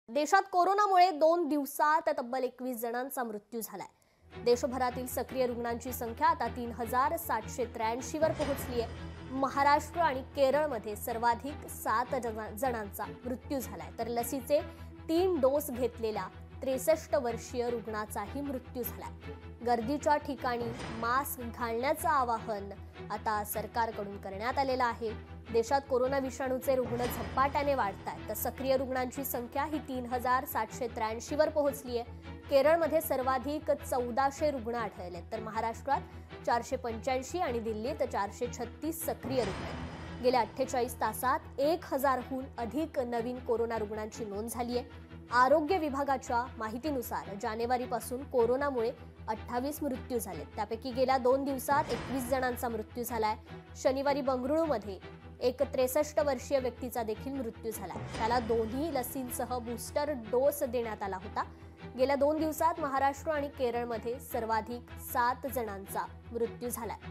देशात कोरोनामुळे 2 दिवसात तब्बल 21 जणांचा मृत्यू झालाय। देशभरातील सक्रिय रुग्णांची संख्या आता 3783 वर पोहोचली आहे। महाराष्ट्र आणि केरळमध्ये सर्वाधिक 7 जणांचा मृत्यू झालाय, तर लसीचे 3 डोस घेतलेल्या 63 वर्षीय रुग्णाचाही मृत्यू झालाय। गर्दीच्या ठिकाणी मास्क घालण्याचं आवाहन आता सरकारकडून करण्यात आलेलं आहे। देशात कोरोना विषाणूचे रुग्ण झपाट्याने वाढत आहेत, तर सक्रिय रुग्णांची संख्या ही 3783 वर पोहोचली आहे। केरळमध्ये सर्वाधिक 1400 रुग्ण आढळले, तर महाराष्ट्रात 485 आणि दिल्लीत 436 सक्रिय रुग्ण आहेत। गेल्या 48 तासात 1000हून अधिक नवीन कोरोना रुग्णांची नोंद झाली आहे। आरोग्य विभागाच्या माहितीनुसार जानेवारीपासून कोरोनामुळे 28 मृत्यू झाले, त्यापैकी गेल्या 2 दिवसात 21 जणांचा मृत्यू झालाय। शनिवारी बंगळुरूमध्ये एक 63 वर्षीय व्यक्तीचा देखील मृत्यू झाला, त्याला दोन्ही लसींसह बूस्टर डोस देण्यात आला होता। गेल्या 2 दिवसात महाराष्ट्र आणि केरळमध्ये सर्वाधिक 7 जणांचा मृत्यू झालाय।